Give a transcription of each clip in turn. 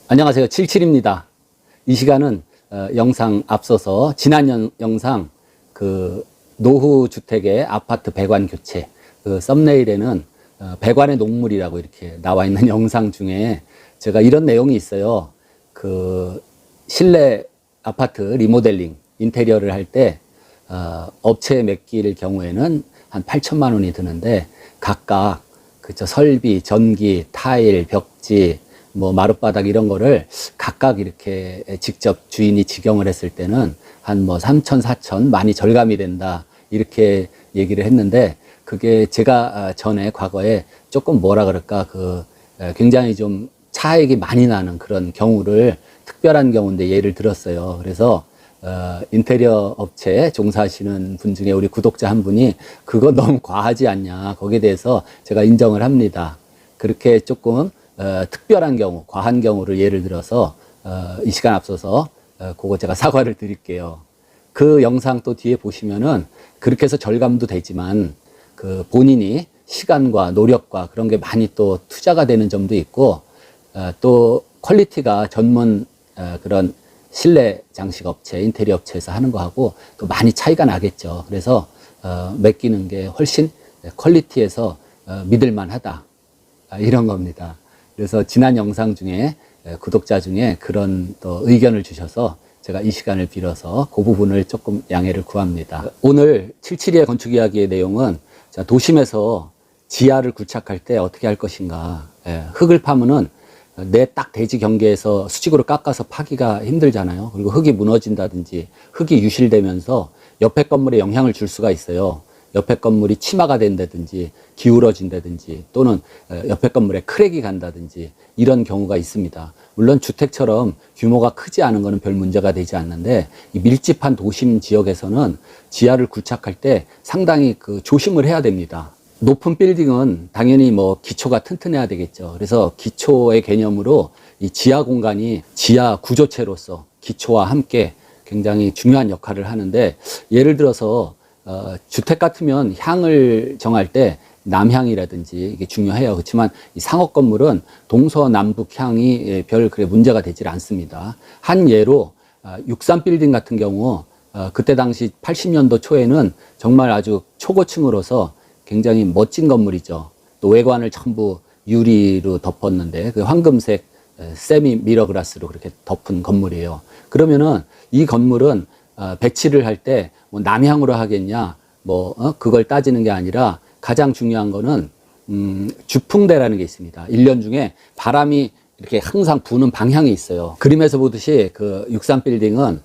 안녕하세요. 77입니다. 이 시간은 영상 앞서서 지난 영상 그 노후 주택의 아파트 배관 교체 그 썸네일에는 배관의 녹물이라고 이렇게 나와 있는 영상 중에 제가 이런 내용이 있어요. 그 실내 아파트 리모델링 인테리어를 할 때 업체에 맡길 경우에는 한 8천만 원이 드는데 각각 그쵸 설비, 전기, 타일, 벽지 뭐 마룻바닥 이런 거를 각각 이렇게 직접 주인이 직영을 했을 때는 한 뭐 3천, 4천 많이 절감이 된다 이렇게 얘기를 했는데 그게 제가 전에 과거에 조금 뭐라 그럴까 그 굉장히 좀 차액이 많이 나는 그런 경우를 특별한 경우인데 예를 들었어요. 그래서 인테리어 업체에 종사하시는 분 중에 우리 구독자 한 분이 그거 너무 과하지 않냐 거기에 대해서 제가 인정을 합니다. 그렇게 조금 특별한 경우, 과한 경우를 예를 들어서 이 시간 앞서서 그거 제가 사과를 드릴게요. 그 영상 또 뒤에 보시면은 그렇게 해서 절감도 되지만 그 본인이 시간과 노력과 그런 게 많이 또 투자가 되는 점도 있고 또 퀄리티가 전문 그런 실내 장식 업체, 인테리어 업체에서 하는 거하고 또 많이 차이가 나겠죠. 그래서 맡기는 게 훨씬 퀄리티에서 믿을만 하다. 이런 겁니다. 그래서 지난 영상 중에 구독자 중에 그런 또 의견을 주셔서 제가 이 시간을 빌어서 그 부분을 조금 양해를 구합니다. 오늘 77의 건축 이야기의 내용은 도심에서 지하를 구착할 때 어떻게 할 것인가. 흙을 파면은 내 딱 대지 경계에서 수직으로 깎아서 파기가 힘들잖아요. 그리고 흙이 무너진다든지 흙이 유실되면서 옆에 건물에 영향을 줄 수가 있어요. 옆에 건물이 치마가 된다든지 기울어진다든지 또는 옆에 건물에 크랙이 간다든지 이런 경우가 있습니다. 물론 주택처럼 규모가 크지 않은 거는 별 문제가 되지 않는데 이 밀집한 도심 지역에서는 지하를 구착할 때 상당히 그 조심을 해야 됩니다. 높은 빌딩은 당연히 뭐 기초가 튼튼해야 되겠죠. 그래서 기초의 개념으로 이 지하 공간이 지하 구조체로서 기초와 함께 굉장히 중요한 역할을 하는데 예를 들어서 주택 같으면 향을 정할 때 남향이라든지 이게 중요해요. 그렇지만 이 상업 건물은 동서남북 향이 별 그래 문제가 되질 않습니다. 한 예로 63 빌딩 같은 경우 그때 당시 80년도 초에는 정말 아주 초고층으로서 굉장히 멋진 건물이죠. 또 외관을 전부 유리로 덮었는데 그 황금색 세미 미러 글라스로 그렇게 덮은 건물이에요. 그러면은 이 건물은 배치를 할 때 뭐 남향으로 하겠냐 그걸 따지는 게 아니라 가장 중요한 거는 주풍대라는 게 있습니다. 1년 중에 바람이 이렇게 항상 부는 방향이 있어요. 그림에서 보듯이 그 63 빌딩은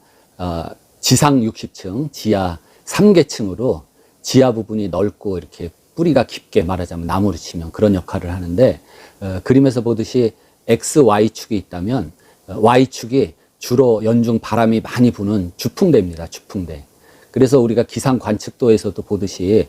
지상 60층, 지하 3계층으로 지하 부분이 넓고 이렇게 뿌리가 깊게 말하자면 나무로 치면 그런 역할을 하는데 그림에서 보듯이 X, Y축이 있다면 Y축이 주로 연중 바람이 많이 부는 주풍대입니다. 주풍대. 그래서 우리가 기상 관측도에서도 보듯이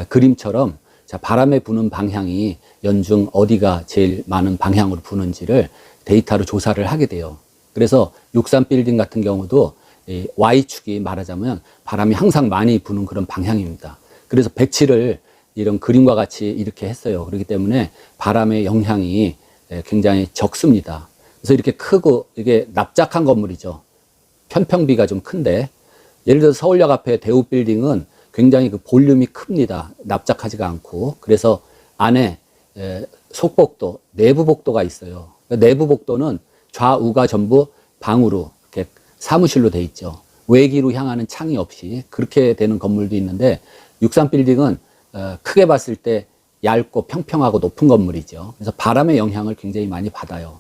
그림처럼 바람에 부는 방향이 연중 어디가 제일 많은 방향으로 부는지를 데이터로 조사를 하게 돼요. 그래서 63 빌딩 같은 경우도 이 Y축이 말하자면 바람이 항상 많이 부는 그런 방향입니다. 그래서 배치를 이런 그림과 같이 이렇게 했어요. 그렇기 때문에 바람의 영향이 굉장히 적습니다. 그래서 이렇게 크고 이게 납작한 건물이죠. 편평비가 좀 큰데 예를 들어서 서울역 앞에 대우 빌딩은 굉장히 그 볼륨이 큽니다. 납작하지가 않고 그래서 안에 속복도, 내부 복도가 있어요. 내부 복도는 좌우가 전부 방으로 이렇게 사무실로 돼 있죠. 외기로 향하는 창이 없이 그렇게 되는 건물도 있는데 63 빌딩은 크게 봤을 때 얇고 평평하고 높은 건물이죠. 그래서 바람의 영향을 굉장히 많이 받아요.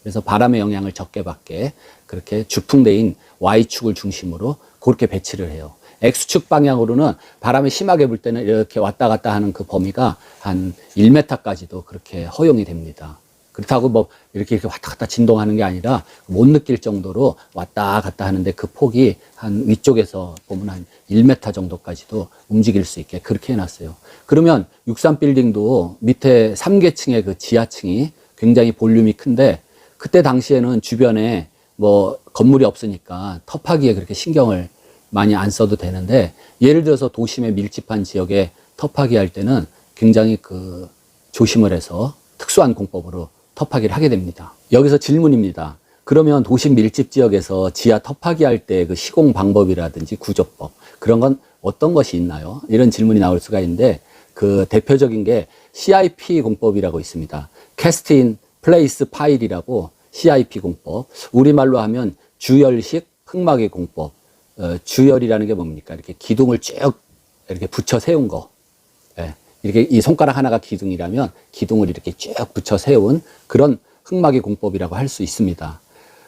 그래서 바람의 영향을 적게 받게 그렇게 주풍대인 Y축을 중심으로 그렇게 배치를 해요. X축 방향으로는 바람이 심하게 불 때는 이렇게 왔다 갔다 하는 그 범위가 한 1m까지도 그렇게 허용이 됩니다. 그렇다고 뭐 이렇게 왔다 갔다 진동하는 게 아니라 못 느낄 정도로 왔다 갔다 하는데 그 폭이 한 위쪽에서 보면 한 1m 정도까지도 움직일 수 있게 그렇게 해놨어요. 그러면 63 빌딩도 밑에 3계층의 그 지하층이 굉장히 볼륨이 큰데 그때 당시에는 주변에 뭐 건물이 없으니까 터파기에 그렇게 신경을 많이 안 써도 되는데 예를 들어서 도심의 밀집한 지역에 터파기 할 때는 굉장히 그 조심을 해서 특수한 공법으로 터파기를 하게 됩니다. 여기서 질문입니다. 그러면 도심 밀집 지역에서 지하 터파기 할 때 그 시공 방법이라든지 구조법, 그런 건 어떤 것이 있나요? 이런 질문이 나올 수가 있는데, 그 대표적인 게 CIP 공법이라고 있습니다. Cast in Place 파일이라고 CIP 공법. 우리말로 하면 주열식 흙막이 공법. 주열이라는 게 뭡니까? 이렇게 기둥을 쭉 이렇게 붙여 세운 거. 예, 이렇게 이 손가락 하나가 기둥이라면 기둥을 이렇게 쭉 붙여 세운 그런 흙막이 공법이라고 할 수 있습니다.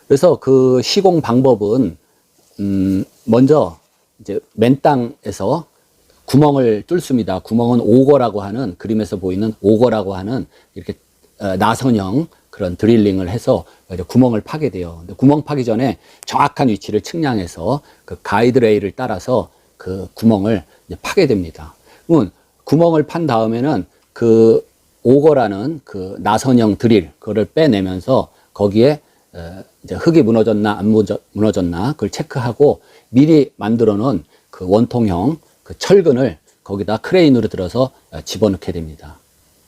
그래서 그 시공 방법은 먼저 이제 맨 땅에서 구멍을 뚫습니다. 구멍은 오거라고 하는, 그림에서 보이는 오거라고 하는 이렇게 나선형 그런 드릴링을 해서 구멍을 파게 돼요. 근데 구멍 파기 전에 정확한 위치를 측량해서 그 가이드레일을 따라서 그 구멍을 이제 파게 됩니다. 그러면 구멍을 판 다음에는 그 오거라는 그 나선형 드릴, 그거를 빼내면서 거기에 이제 흙이 무너졌나 안 무너졌나 그걸 체크하고 미리 만들어 놓은 그 원통형 그 철근을 거기다 크레인으로 들어서 집어넣게 됩니다.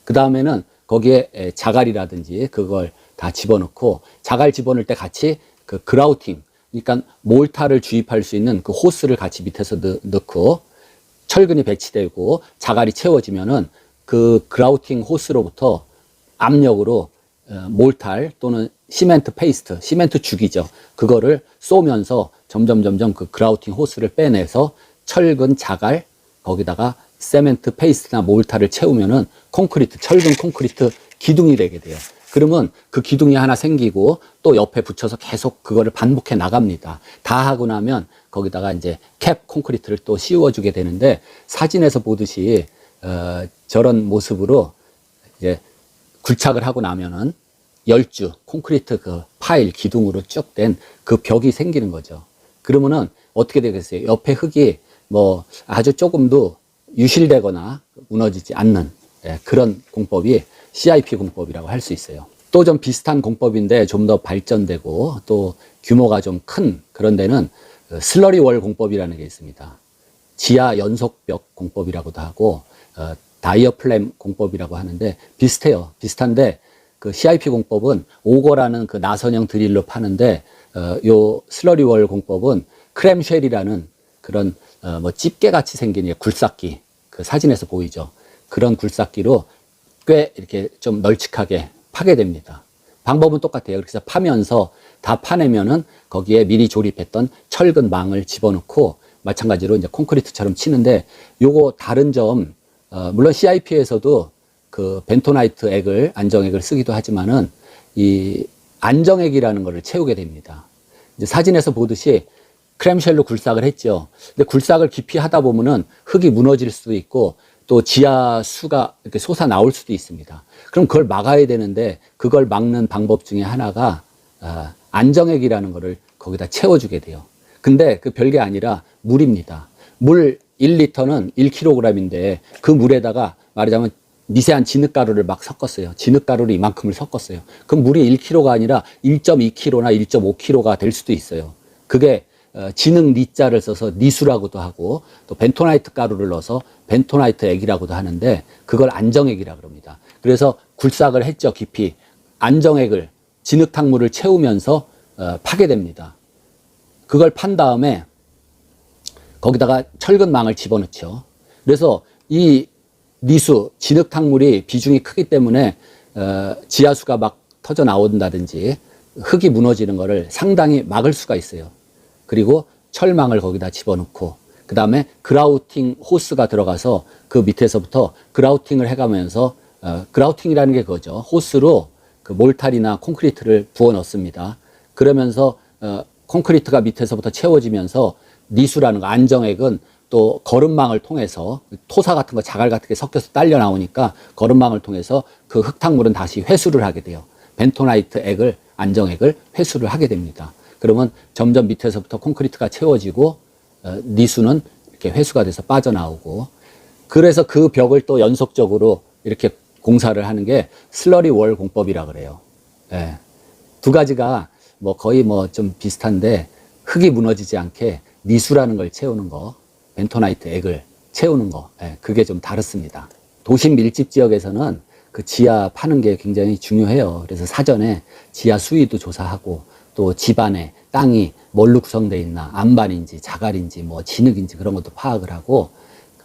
그 다음에는 거기에 자갈이라든지 그걸 다 집어넣고, 자갈 집어넣을 때 같이 그 그라우팅, 그러니까 몰타를 주입할 수 있는 그 호스를 같이 밑에서 넣고 철근이 배치되고 자갈이 채워지면은 그 그라우팅 호스로부터 압력으로 몰탈 또는 시멘트 페이스트, 시멘트 죽이죠. 그거를 쏘면서 점점 그 그라우팅 호스를 빼내서 철근, 자갈, 거기다가 세멘트 페이스트나 몰타를 채우면은 콘크리트, 철근 콘크리트 기둥이 되게 돼요. 그러면 그 기둥이 하나 생기고 또 옆에 붙여서 계속 그거를 반복해 나갑니다. 다 하고 나면 거기다가 이제 캡 콘크리트를 또 씌워주게 되는데, 사진에서 보듯이 저런 모습으로 이제 굴착을 하고 나면은 열주 콘크리트 그 파일 기둥으로 쭉 된 그 벽이 생기는 거죠. 그러면은 어떻게 되겠어요? 옆에 흙이 뭐 아주 조금도 유실되거나 무너지지 않는 그런 공법이 CIP 공법이라고 할 수 있어요. 또 좀 비슷한 공법인데 좀 더 발전되고 또 규모가 좀 큰 그런 데는 슬러리 월 공법이라는 게 있습니다. 지하 연속벽 공법이라고도 하고 다이어플램 공법이라고 하는데 비슷해요. 비슷한데 그 CIP 공법은 오거라는 그 나선형 드릴로 파는데, 요 슬러리 월 공법은 크램쉘이라는 그런 뭐 집게 같이 생긴 굴삭기, 그 사진에서 보이죠. 그런 굴삭기로 꽤 이렇게 좀 널찍하게 파게 됩니다. 방법은 똑같아요. 그래서 파면서 다 파내면은 거기에 미리 조립했던 철근 망을 집어넣고 마찬가지로 이제 콘크리트처럼 치는데, 요거 다른 점, 물론 CIP에서도 그 벤토나이트 액을, 안정액을 쓰기도 하지만은 이 안정액이라는 거를 채우게 됩니다. 이제 사진에서 보듯이 크램쉘로 굴삭을 했죠. 근데 굴삭을 깊이 하다 보면은 흙이 무너질 수도 있고 또 지하 수가 이렇게 솟아 나올 수도 있습니다. 그럼 그걸 막아야 되는데, 그걸 막는 방법 중에 하나가 안정액이라는 거를 거기다 채워주게 돼요. 근데 그 별게 아니라 물입니다. 물 1리터는 1kg인데 그 물에다가 말하자면 미세한 진흙가루를 막 섞었어요. 진흙가루를 이만큼을 섞었어요. 그럼 물이 1kg가 아니라 1.2kg나 1.5kg가 될 수도 있어요. 그게 진흙 니자를 써서 니수라고도 하고, 또 벤토나이트 가루를 넣어서 벤토나이트 액이라고도 하는데, 그걸 안정액이라 그럽니다. 그래서 굴삭을 했죠. 깊이 안정액을, 진흙탕물을 채우면서 파게 됩니다. 그걸 판 다음에 거기다가 철근망을 집어넣죠. 그래서 이 니수, 진흙탕물이 비중이 크기 때문에 지하수가 막 터져 나온다든지 흙이 무너지는 거를 상당히 막을 수가 있어요. 그리고 철망을 거기다 집어넣고 그 다음에 그라우팅 호스가 들어가서 그 밑에서부터 그라우팅을 해가면서 그라우팅이라는 게 그거죠. 호스로 그 몰탈이나 콘크리트를 부어 넣습니다. 그러면서 콘크리트가 밑에서부터 채워지면서 니수라는 거, 안정액은 또 거름망을 통해서 토사 같은 거, 자갈 같은 게 섞여서 딸려 나오니까 거름망을 통해서 그 흙탕물은 다시 회수를 하게 돼요. 벤토나이트 액을, 안정액을 회수를 하게 됩니다. 그러면 점점 밑에서부터 콘크리트가 채워지고 니수는 이렇게 회수가 돼서 빠져나오고, 그래서 그 벽을 또 연속적으로 이렇게 공사를 하는 게 슬러리 월 공법이라 그래요. 예. 두 가지가 뭐 거의 뭐 좀 비슷한데, 흙이 무너지지 않게 니수라는 걸 채우는 거, 벤토나이트 액을 채우는 거, 예, 그게 좀 다릅니다. 도심 밀집 지역에서는 그 지하 파는 게 굉장히 중요해요. 그래서 사전에 지하 수위도 조사하고 또 집안에 땅이 뭘로 구성되어 있나, 안반인지 자갈인지 뭐 진흙인지 그런 것도 파악을 하고,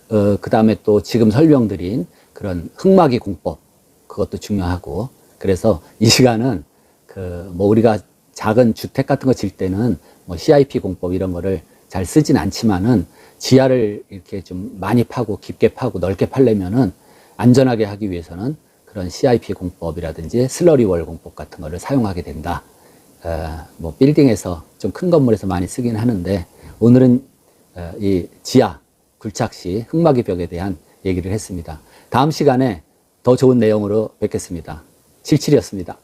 그 다음에 또 지금 설명드린 그런 흙막이 공법, 그것도 중요하고. 그래서 이 시간은 그 뭐 우리가 작은 주택 같은 거 질 때는 뭐 CIP 공법 이런 거를 잘 쓰진 않지만은, 지하를 이렇게 좀 많이 파고 깊게 파고 넓게 파려면은 안전하게 하기 위해서는 그런 CIP 공법이라든지 슬러리월 공법 같은 거를 사용하게 된다. 뭐 빌딩에서 좀 큰 건물에서 많이 쓰긴 하는데, 오늘은 이 지하 굴착 시 흙막이 벽에 대한 얘기를 했습니다. 다음 시간에 더 좋은 내용으로 뵙겠습니다. 77이었습니다.